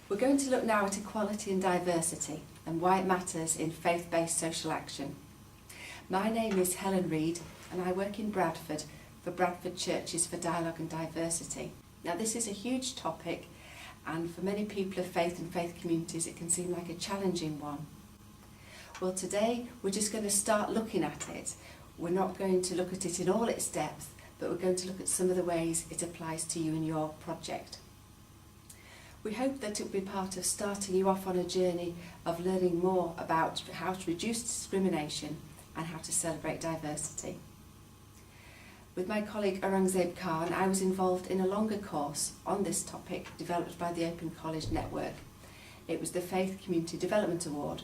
We're going to look now at equality and diversity and why it matters in faith-based social action. My name is Helen Reid and I work in Bradford for Bradford Churches for Dialogue and Diversity. Now this is a huge topic, and for many people of faith and faith communities it can seem like a challenging one. Well, today we're just going to start looking at it. We're not going to look at it in all its depth, but we're going to look at some of the ways it applies to you and your project. We hope that it will be part of starting you off on a journey of learning more about how to reduce discrimination and how to celebrate diversity. With my colleague Aurangzeb, I was involved in a longer course on this topic developed by the Open College Network. It was the Faith Community Development Award,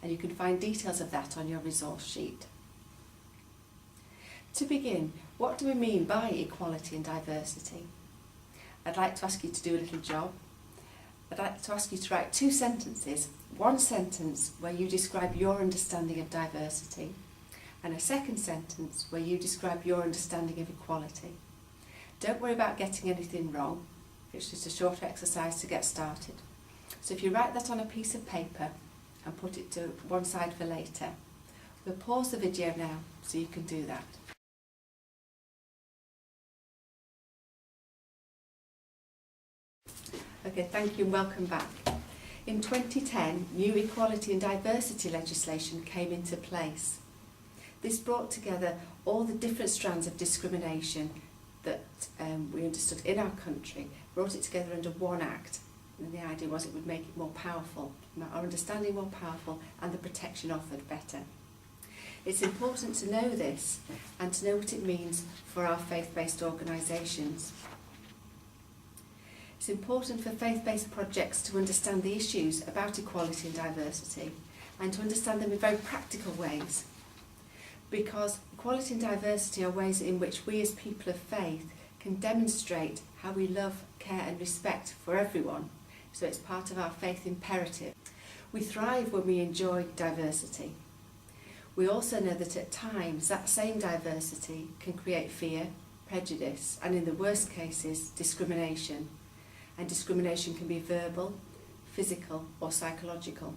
and you can find details of that on your resource sheet. To begin, what do we mean by equality and diversity? I'd like to ask you to do a little job. I'd like to ask you to write 2 sentences, one sentence where you describe your understanding of diversity, and a second sentence where you describe your understanding of equality. Don't worry about getting anything wrong, it's just a short exercise to get started. So if you write that on a piece of paper and put it to one side for later, we'll pause the video now so you can do that. Okay, thank you and welcome back. In 2010, new equality and diversity legislation came into place. This brought together all the different strands of discrimination that we understood in our country, brought it together under one act, and the idea was it would make it more powerful, our understanding more powerful and the protection offered better. It's important to know this and to know what it means for our faith-based organisations. It's important for faith-based projects to understand the issues about equality and diversity and to understand them in very practical ways, because equality and diversity are ways in which we as people of faith can demonstrate how we love, care and respect for everyone, so it's part of our faith imperative. We thrive when we enjoy diversity. We also know that at times that same diversity can create fear, prejudice and in the worst cases discrimination. And discrimination can be verbal, physical or psychological.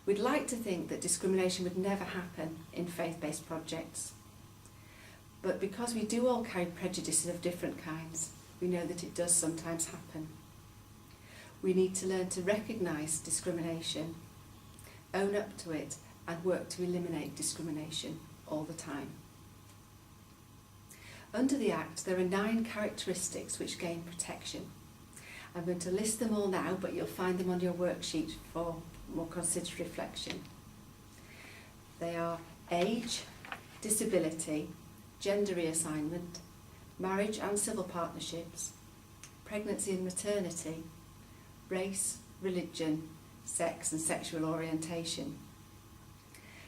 We'd like to think that discrimination would never happen in faith-based projects. But because we do all carry prejudices of different kinds, we know that it does sometimes happen. We need to learn to recognise discrimination, own up to it and work to eliminate discrimination all the time. Under the Act, there are 9 characteristics which gain protection. I'm going to list them all now, but you'll find them on your worksheet for more considered reflection. They are age, disability, gender reassignment, marriage and civil partnerships, pregnancy and maternity, race, religion, sex and sexual orientation.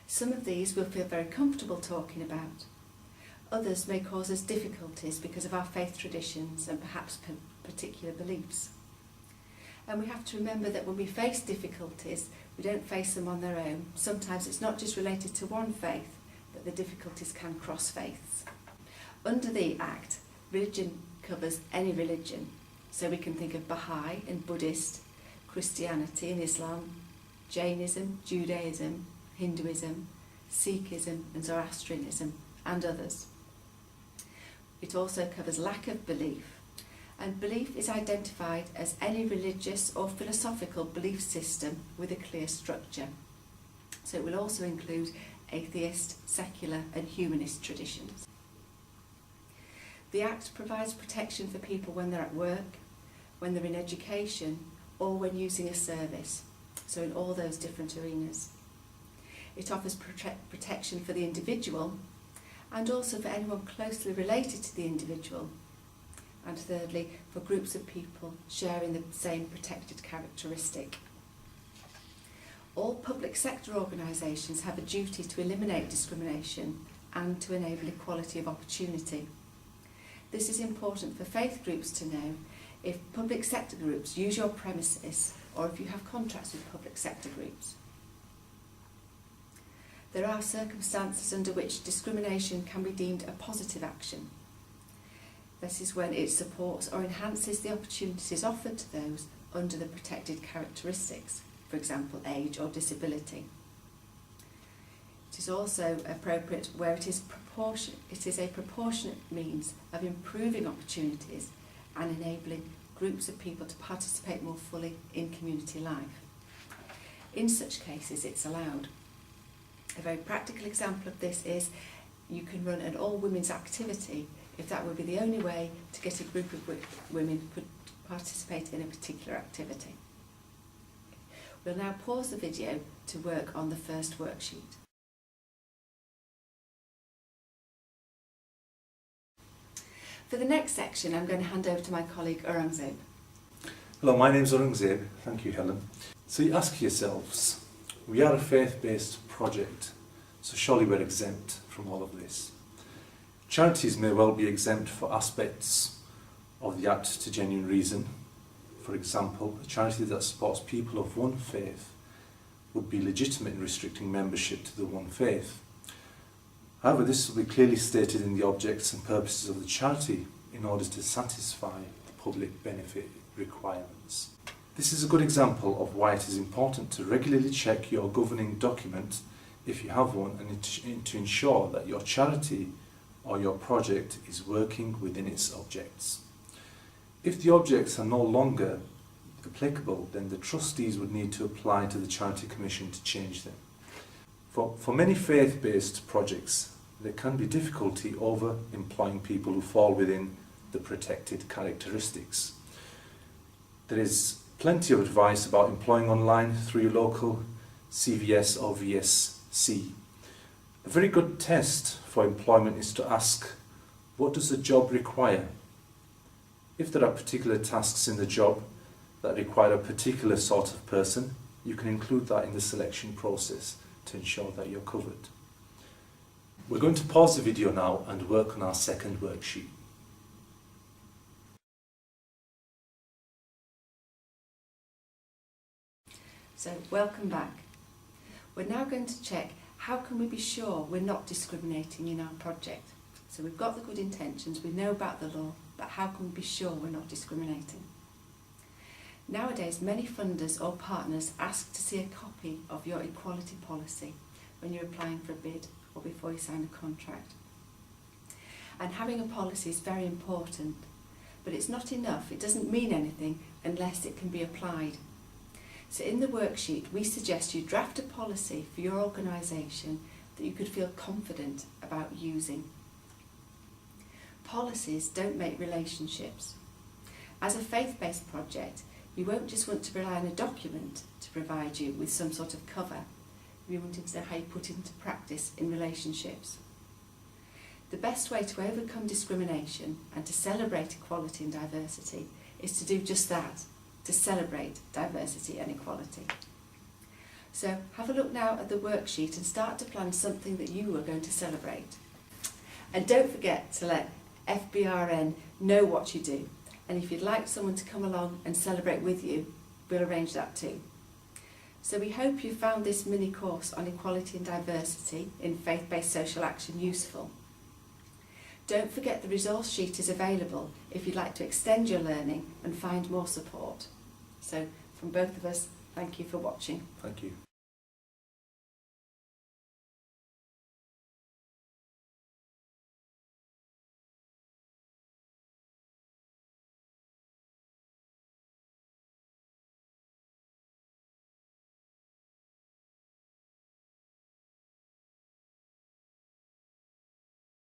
Some of these we'll feel very comfortable talking about. Others may cause us difficulties because of our faith traditions and perhaps particular beliefs. And we have to remember that when we face difficulties, we don't face them on their own. Sometimes it's not just related to one faith, but the difficulties can cross faiths. Under the Act, religion covers any religion. So we can think of Baha'i and Buddhist, Christianity and Islam, Jainism, Judaism, Hinduism, Sikhism and Zoroastrianism and others. It also covers lack of belief, and belief is identified as any religious or philosophical belief system with a clear structure. So it will also include atheist, secular and humanist traditions. The Act provides protection for people when they're at work, when they're in education or when using a service, so in all those different arenas. It offers protection for the individual and also for anyone closely related to the individual, and thirdly, for groups of people sharing the same protected characteristic. All public sector organisations have a duty to eliminate discrimination and to enable equality of opportunity. This is important for faith groups to know if public sector groups use your premises or if you have contracts with public sector groups. There are circumstances under which discrimination can be deemed a positive action. This is when it supports or enhances the opportunities offered to those under the protected characteristics, for example age or disability. It is also appropriate where it is a proportionate means of improving opportunities and enabling groups of people to participate more fully in community life. In such cases, it's allowed. A very practical example of this is you can run an all-women's activity if that would be the only way to get a group of women to participate in a particular activity. We'll now pause the video to work on the first worksheet. For the next section, I'm going to hand over to my colleague Aurangzeb. Hello, my name's Aurangzeb. Thank you, Helen. So you ask yourselves, we are a faith-based project, so surely we're exempt from all of this. Charities may well be exempt for aspects of the act to genuine reason. For example, a charity that supports people of one faith would be legitimate in restricting membership to the one faith. However, this will be clearly stated in the objects and purposes of the charity in order to satisfy the public benefit requirements. This is a good example of why it is important to regularly check your governing document, if you have one, and to ensure that your charity or your project is working within its objects. If the objects are no longer applicable, then the trustees would need to apply to the Charity Commission to change them. For many faith-based projects, there can be difficulty over employing people who fall within the protected characteristics. There is plenty of advice about employing online through your local CVS or VSC. A very good test for employment is to ask, what does the job require? If there are particular tasks in the job that require a particular sort of person, you can include that in the selection process to ensure that you're covered. We're going to pause the video now and work on our second worksheet. So, welcome back. We're now going to check how can we be sure we're not discriminating in our project. So we've got the good intentions, we know about the law, but how can we be sure we're not discriminating? Nowadays, many funders or partners ask to see a copy of your equality policy when you're applying for a bid or before you sign a contract. And having a policy is very important, but it's not enough. It doesn't mean anything unless it can be applied. So in the worksheet, we suggest you draft a policy for your organisation that you could feel confident about using. Policies don't make relationships. As a faith-based project, you won't just want to rely on a document to provide you with some sort of cover. You want to know how you put it into practice in relationships. The best way to overcome discrimination and to celebrate equality and diversity is to do just that, to celebrate diversity and equality. So have a look now at the worksheet and start to plan something that you are going to celebrate. And don't forget to let FbRN know what you do. And if you'd like someone to come along and celebrate with you, we'll arrange that too. So we hope you found this mini course on equality and diversity in faith-based social action useful. Don't forget the resource sheet is available if you'd like to extend your learning and find more support. So from both of us, thank you for watching. Thank you.